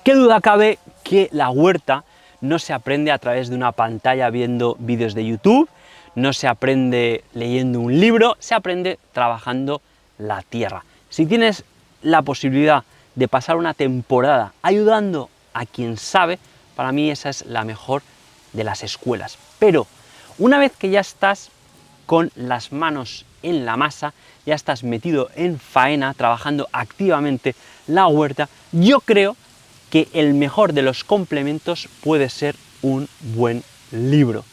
¿Qué duda cabe que la huerta no se aprende a través de una pantalla viendo vídeos de YouTube, no se aprende leyendo un libro, se aprende trabajando la tierra? Si tienes la posibilidad de pasar una temporada ayudando a quien sabe, para mí esa es la mejor de las escuelas. Pero una vez que ya estás con las manos en la masa, ya estás metido en faena, trabajando activamente la huerta, yo creo que el mejor de los complementos puede ser un buen libro.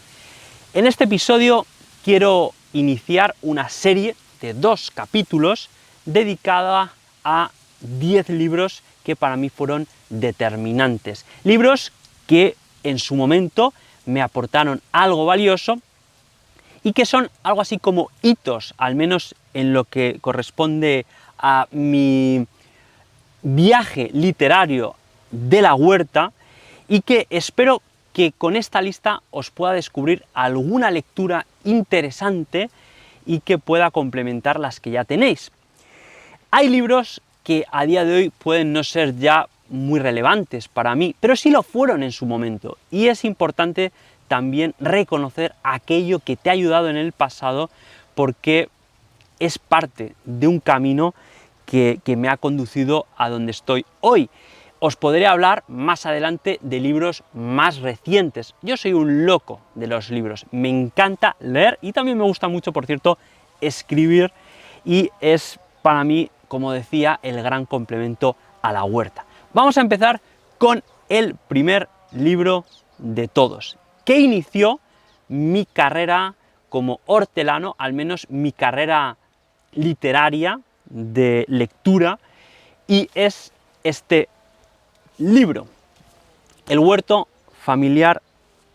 En este episodio quiero iniciar una serie de 2 capítulos dedicada a 10 libros que para mí fueron determinantes. Libros que en su momento me aportaron algo valioso y que son algo así como hitos, al menos en lo que corresponde a mi viaje literario de la huerta, y que espero que con esta lista os pueda descubrir alguna lectura interesante y que pueda complementar las que ya tenéis. Hay libros que a día de hoy pueden no ser ya muy relevantes para mí, pero sí lo fueron en su momento, y es importante también reconocer aquello que te ha ayudado en el pasado, porque es parte de un camino que me ha conducido a donde estoy hoy. Os podré hablar más adelante de libros más recientes. Yo soy un loco de los libros, me encanta leer y también me gusta mucho, por cierto, escribir, y es para mí, como decía, el gran complemento a la huerta. Vamos a empezar con el primer libro de todos, que inició mi carrera como hortelano, al menos mi carrera literaria de lectura, y es este libro, El huerto familiar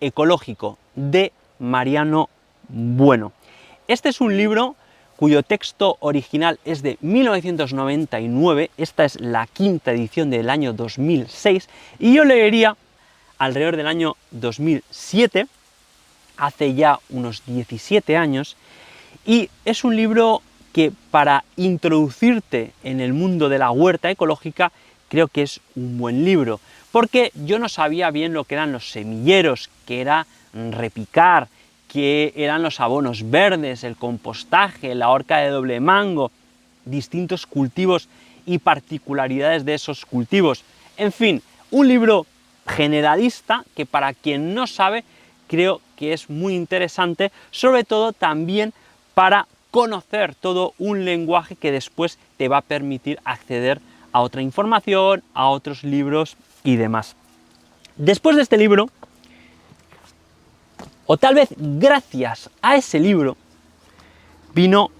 ecológico, de Mariano Bueno. Este es un libro cuyo texto original es de 1999, esta es la 5ª edición del año 2006, y yo leería alrededor del año 2007, hace ya unos 17 años, y es un libro que para introducirte en el mundo de la huerta ecológica creo que es un buen libro, porque yo no sabía bien lo que eran los semilleros, que era repicar, que eran los abonos verdes, el compostaje, la horca de doble mango, distintos cultivos y particularidades de esos cultivos. En fin, un libro generalista que para quien no sabe creo que es muy interesante, sobre todo también para conocer todo un lenguaje que después te va a permitir acceder a otra información, a otros libros y demás. Después de este libro, o tal vez gracias a ese libro, vino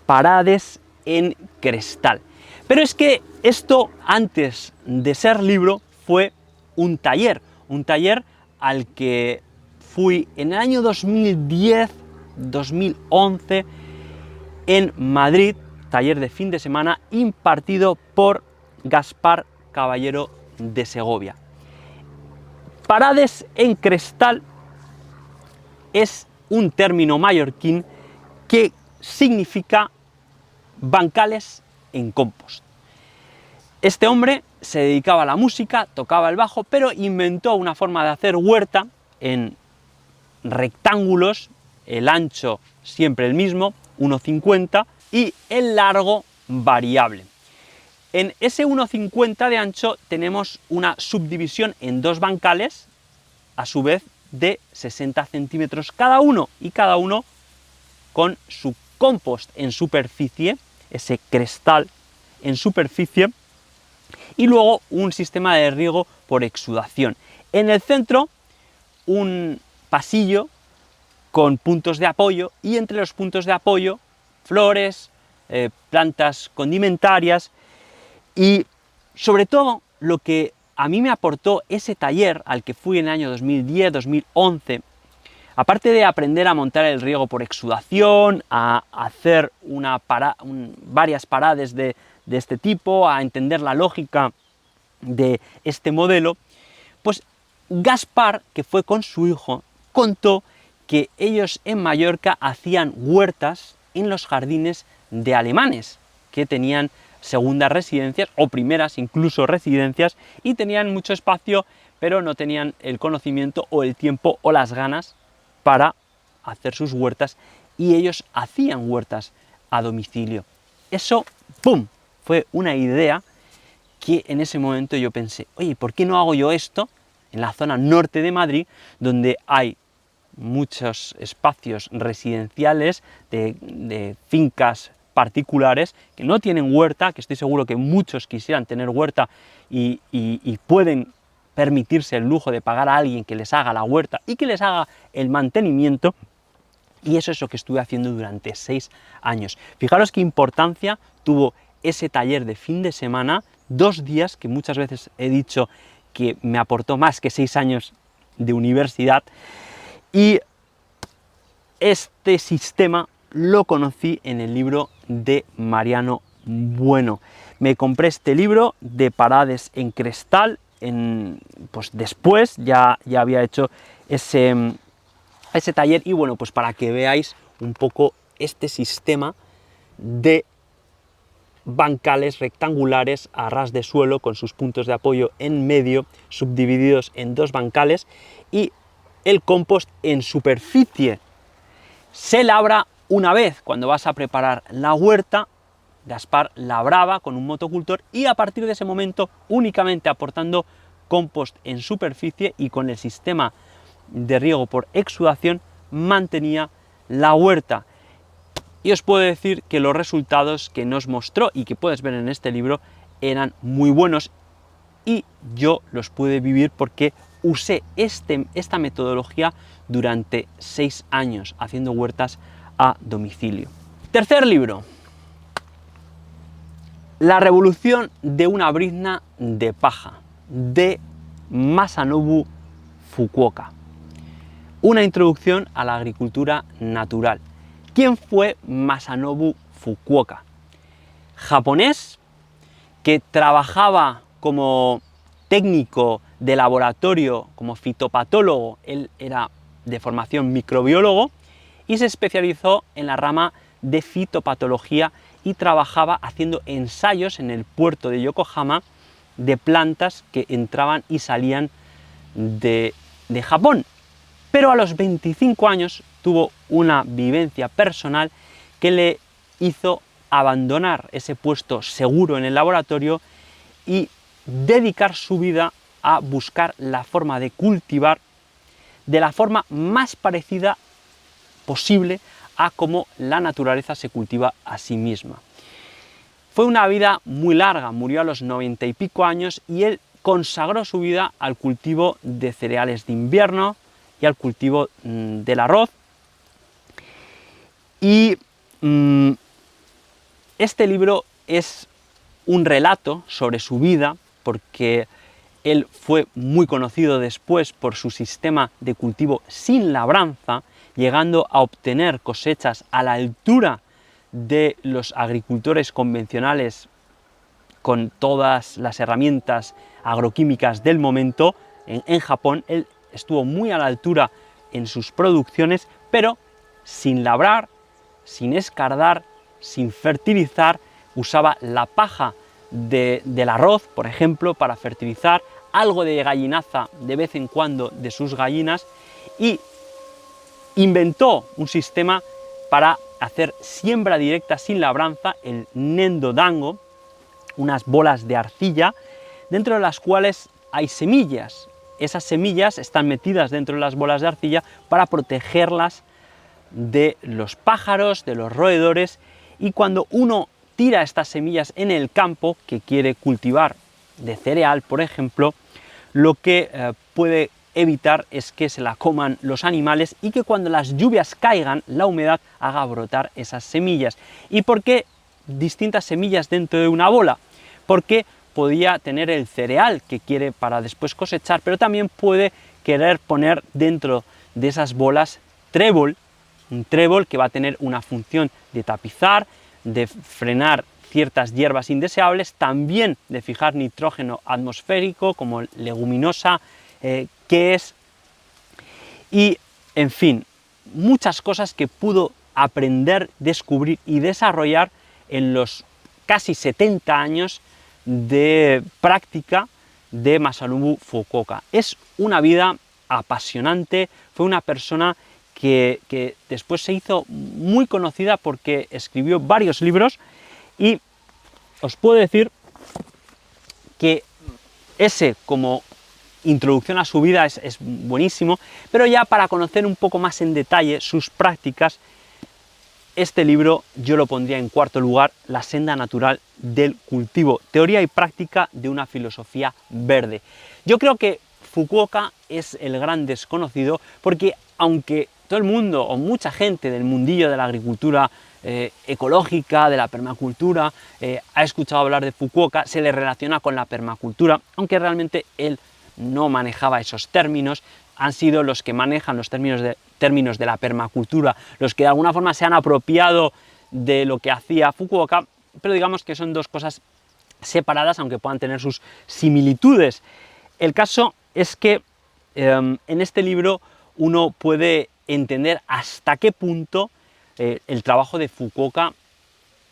Parades en Cristal. Pero es que esto, antes de ser libro, fue un taller al que fui en el año 2010-2011 en Madrid, taller de fin de semana impartido por Gaspar Caballero de Segovia. Parades en Cristal es un término mallorquín que significa bancales en compost. Este hombre se dedicaba a la música, tocaba el bajo, pero inventó una forma de hacer huerta en rectángulos, el ancho siempre el mismo, 1,50, y el largo variable. En ese 1,50 de ancho tenemos una subdivisión en 2 bancales, a su vez de 60 centímetros cada uno, y cada uno con su compost en superficie, ese cristal en superficie, y luego un sistema de riego por exudación. En el centro, un pasillo con puntos de apoyo, y entre los puntos de apoyo, flores, plantas condimentarias, y sobre todo lo que a mí me aportó ese taller al que fui en el año 2010-2011, aparte de aprender a montar el riego por exudación, a hacer varias parades de este tipo, a entender la lógica de este modelo, pues Gaspar, que fue con su hijo, contó que ellos en Mallorca hacían huertas en los jardines de alemanes, que tenían segundas residencias o primeras incluso residencias, y tenían mucho espacio, pero no tenían el conocimiento o el tiempo o las ganas para hacer sus huertas, y ellos hacían huertas a domicilio. Eso, ¡pum!, fue una idea que en ese momento yo pensé, oye, ¿por qué no hago yo esto en la zona norte de Madrid, donde hay muchos espacios residenciales de fincas particulares que no tienen huerta, que estoy seguro que muchos quisieran tener huerta y pueden permitirse el lujo de pagar a alguien que les haga la huerta y que les haga el mantenimiento? Y eso es lo que estuve haciendo durante 6 años. Fijaros qué importancia tuvo ese taller de fin de semana, 2 días, que muchas veces he dicho que me aportó más que 6 años de universidad. Y este sistema lo conocí en el libro de Mariano Bueno. Me compré este libro de Parades en Crestal, pues después ya había hecho ese taller, y bueno, pues para que veáis un poco este sistema de bancales rectangulares a ras de suelo con sus puntos de apoyo en medio, subdivididos en 2 bancales, y el compost en superficie. Se labra una vez cuando vas a preparar la huerta. Gaspar labraba con un motocultor, y a partir de ese momento, únicamente aportando compost en superficie y con el sistema de riego por exudación, mantenía la huerta. Y os puedo decir que los resultados que nos mostró y que puedes ver en este libro eran muy buenos, y yo los pude vivir porque usé esta metodología durante 6 años haciendo huertas a domicilio. Tercer libro: La revolución de una brizna de paja, de Masanobu Fukuoka. Una introducción a la agricultura natural. ¿Quién fue Masanobu Fukuoka? Japonés, que trabajaba como técnico de laboratorio, como fitopatólogo. Él era de formación microbiólogo y se especializó en la rama de fitopatología, y trabajaba haciendo ensayos en el puerto de Yokohama de plantas que entraban y salían de Japón. Pero a los 25 años tuvo una vivencia personal que le hizo abandonar ese puesto seguro en el laboratorio y dedicar su vida a buscar la forma de cultivar de la forma más parecida posible a cómo la naturaleza se cultiva a sí misma. Fue una vida muy larga, murió a los 90 y pico años, y él consagró su vida al cultivo de cereales de invierno y al cultivo del arroz. Y este libro es un relato sobre su vida, porque él fue muy conocido después por su sistema de cultivo sin labranza, llegando a obtener cosechas a la altura de los agricultores convencionales con todas las herramientas agroquímicas del momento. En Japón él estuvo muy a la altura en sus producciones, pero sin labrar, sin escardar, sin fertilizar. Usaba la paja del arroz, por ejemplo, para fertilizar, algo de gallinaza de vez en cuando de sus gallinas, y inventó un sistema para hacer siembra directa sin labranza, el Nendo Dango, unas bolas de arcilla dentro de las cuales hay semillas. Esas semillas están metidas dentro de las bolas de arcilla para protegerlas de los pájaros, de los roedores, y cuando uno tira estas semillas en el campo que quiere cultivar de cereal, por ejemplo, lo que puede evitar es que se la coman los animales, y que cuando las lluvias caigan, la humedad haga brotar esas semillas. ¿Y por qué distintas semillas dentro de una bola? Porque podía tener el cereal que quiere para después cosechar, pero también puede querer poner dentro de esas bolas trébol, un trébol que va a tener una función de tapizar, de frenar ciertas hierbas indeseables, también de fijar nitrógeno atmosférico como leguminosa que es, y en fin, muchas cosas que pudo aprender, descubrir y desarrollar en los casi 70 años de práctica de Masanobu Fukuoka. Es una vida apasionante, fue una persona que después se hizo muy conocida porque escribió varios libros, y os puedo decir que ese, como introducción a su vida, es buenísimo, pero ya para conocer un poco más en detalle sus prácticas, este libro yo lo pondría en cuarto lugar: La senda natural del cultivo, teoría y práctica de una filosofía verde. Yo creo que Fukuoka es el gran desconocido, porque aunque todo el mundo o mucha gente del mundillo de la agricultura ecológica, de la permacultura, ha escuchado hablar de Fukuoka, se le relaciona con la permacultura, aunque realmente él no manejaba esos términos. Han sido los que manejan los términos de la permacultura los que de alguna forma se han apropiado de lo que hacía Fukuoka, pero digamos que son dos cosas separadas, aunque puedan tener sus similitudes. El caso es que en este libro uno puede entender hasta qué punto el trabajo de Fukuoka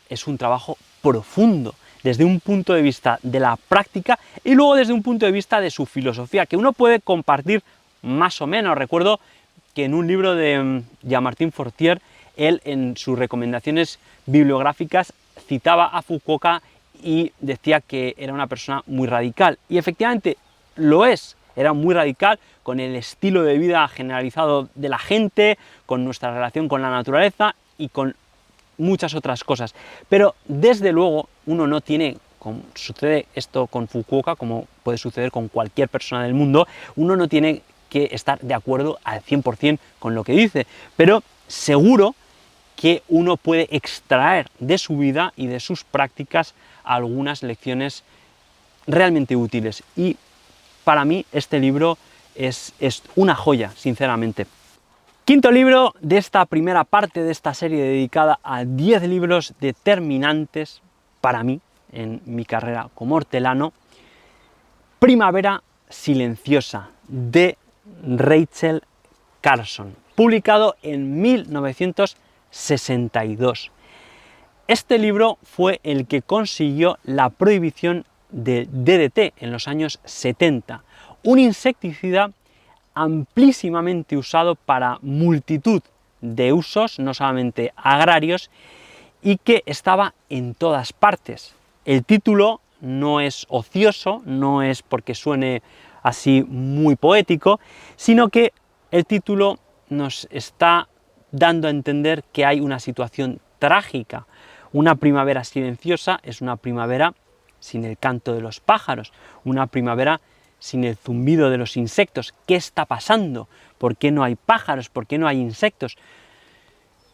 es un trabajo profundo, desde un punto de vista de la práctica y luego desde un punto de vista de su filosofía, que uno puede compartir más o menos. Recuerdo que en un libro de Jean-Martin Fortier, él en sus recomendaciones bibliográficas citaba a Fukuoka y decía que era una persona muy radical, y efectivamente lo es. Era muy radical con el estilo de vida generalizado de la gente, con nuestra relación con la naturaleza y con muchas otras cosas. Pero desde luego uno no tiene, como sucede esto con Fukuoka, como puede suceder con cualquier persona del mundo, uno no tiene que estar de acuerdo al 100% con lo que dice, pero seguro que uno puede extraer de su vida y de sus prácticas algunas lecciones realmente útiles. Y para mí este libro es una joya, sinceramente. Quinto libro de esta primera parte de esta serie dedicada a 10 libros determinantes para mí en mi carrera como hortelano: Primavera silenciosa, de Rachel Carson, publicado en 1962. Este libro fue el que consiguió la prohibición de DDT en los años 70, un insecticida amplísimamente usado para multitud de usos, no solamente agrarios, y que estaba en todas partes. El título no es ocioso, no es porque suene así muy poético, sino que el título nos está dando a entender que hay una situación trágica. Una primavera silenciosa es una primavera sin el canto de los pájaros, una primavera sin el zumbido de los insectos. ¿Qué está pasando? ¿Por qué no hay pájaros? ¿Por qué no hay insectos?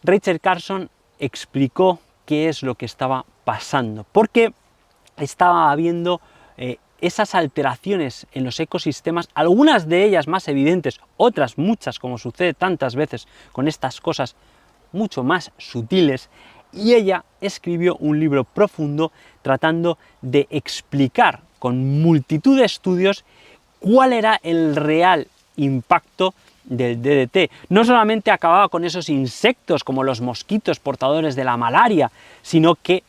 Rachel Carson explicó qué es lo que estaba pasando, porque estaba habiendo esas alteraciones en los ecosistemas, algunas de ellas más evidentes, otras muchas, como sucede tantas veces con estas cosas, mucho más sutiles, y ella escribió un libro profundo tratando de explicar con multitud de estudios cuál era el real impacto del DDT. No solamente acababa con esos insectos como los mosquitos portadores de la malaria, sino que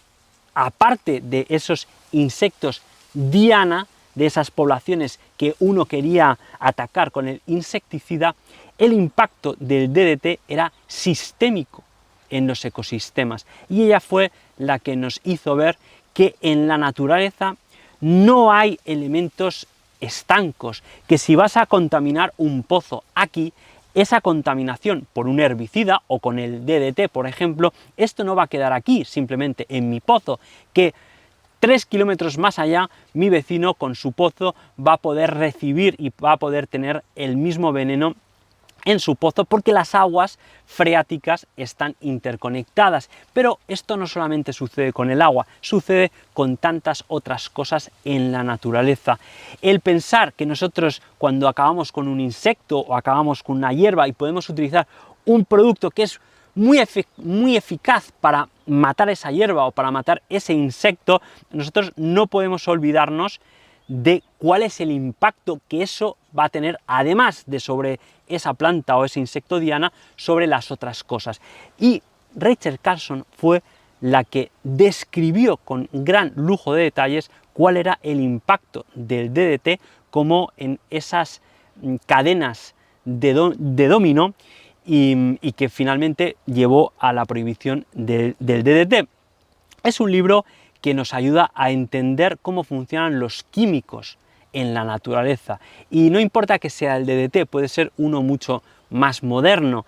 aparte de esos insectos diana, de esas poblaciones que uno quería atacar con el insecticida, el impacto del DDT era sistémico en los ecosistemas. Y ella fue la que nos hizo ver que en la naturaleza no hay elementos estancos, que si vas a contaminar un pozo aquí, esa contaminación por un herbicida o con el DDT, por ejemplo, esto no va a quedar aquí, simplemente en mi pozo, que 3 kilómetros más allá, mi vecino con su pozo va a poder recibir y va a poder tener el mismo veneno en su pozo, porque las aguas freáticas están interconectadas. Pero esto no solamente sucede con el agua, sucede con tantas otras cosas en la naturaleza. El pensar que nosotros, cuando acabamos con un insecto o acabamos con una hierba y podemos utilizar un producto que es muy eficaz para matar esa hierba o para matar ese insecto, nosotros no podemos olvidarnos de cuál es el impacto que eso va a tener, además de sobre esa planta o ese insecto diana, sobre las otras cosas. Y Rachel Carson fue la que describió con gran lujo de detalles cuál era el impacto del DDT, como en esas cadenas de dominó, y que finalmente llevó a la prohibición del DDT. Es un libro que nos ayuda a entender cómo funcionan los químicos en la naturaleza, y no importa que sea el DDT, puede ser uno mucho más moderno.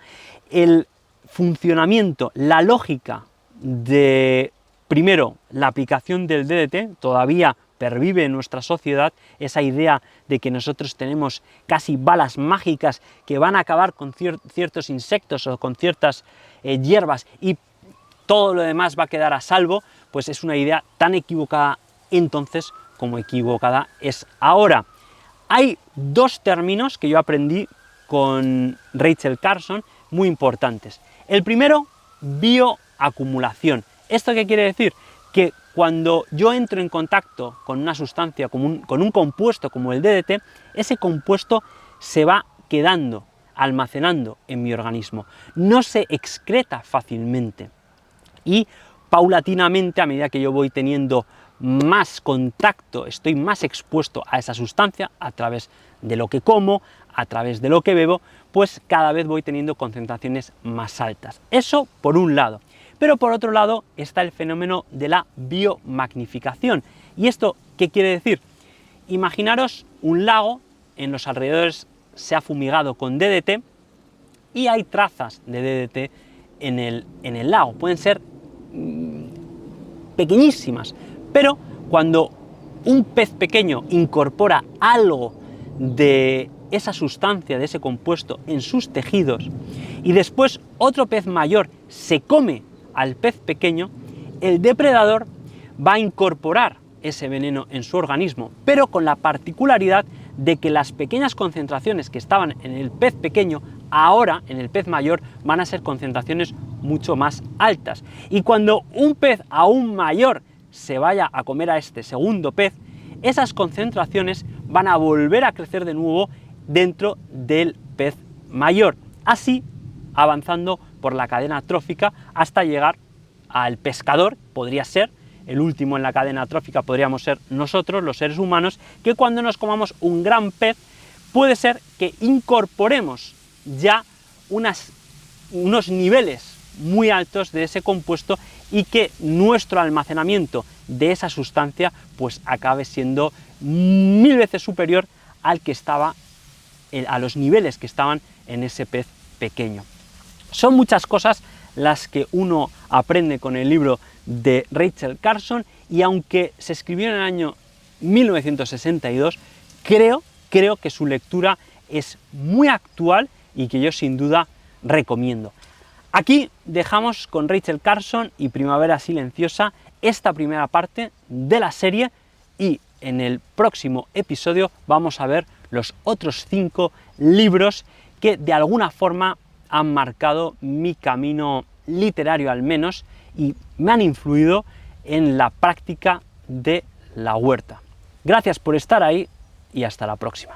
El funcionamiento, la lógica de, primero, la aplicación del DDT todavía pervive en nuestra sociedad, esa idea de que nosotros tenemos casi balas mágicas que van a acabar con ciertos insectos o con ciertas hierbas y todo lo demás va a quedar a salvo, pues es una idea tan equivocada entonces como equivocada es ahora. Hay dos términos que yo aprendí con Rachel Carson muy importantes. El primero, bioacumulación. ¿Esto qué quiere decir? Que cuando yo entro en contacto con una sustancia, con un compuesto como el DDT, ese compuesto se va quedando, almacenando en mi organismo, no se excreta fácilmente. Y paulatinamente, a medida que yo voy teniendo más contacto, estoy más expuesto a esa sustancia a través de lo que como, a través de lo que bebo, pues cada vez voy teniendo concentraciones más altas. Eso por un lado. Pero por otro lado está el fenómeno de la biomagnificación. ¿Y esto qué quiere decir? Imaginaros un lago, en los alrededores se ha fumigado con DDT y hay trazas de DDT en el lago. Pueden ser pequeñísimas, pero cuando un pez pequeño incorpora algo de esa sustancia, de ese compuesto en sus tejidos, y después otro pez mayor se come al pez pequeño, el depredador va a incorporar ese veneno en su organismo, pero con la particularidad de que las pequeñas concentraciones que estaban en el pez pequeño, ahora en el pez mayor van a ser concentraciones mucho más altas. Y cuando un pez aún mayor se vaya a comer a este segundo pez, esas concentraciones van a volver a crecer de nuevo dentro del pez mayor, así avanzando por la cadena trófica hasta llegar al pescador. Podría ser el último en la cadena trófica, podríamos ser nosotros, los seres humanos, que cuando nos comamos un gran pez, puede ser que incorporemos ya unos niveles muy altos de ese compuesto y que nuestro almacenamiento de esa sustancia pues acabe siendo 1000 veces superior al que estaba, a los niveles que estaban en ese pez pequeño. Son muchas cosas las que uno aprende con el libro de Rachel Carson, y aunque se escribió en el año 1962, creo que su lectura es muy actual y que yo sin duda recomiendo. Aquí dejamos con Rachel Carson y Primavera Silenciosa esta primera parte de la serie, y en el próximo episodio vamos a ver los otros 5 libros que de alguna forma han marcado mi camino literario al menos y me han influido en la práctica de la huerta. Gracias por estar ahí y hasta la próxima.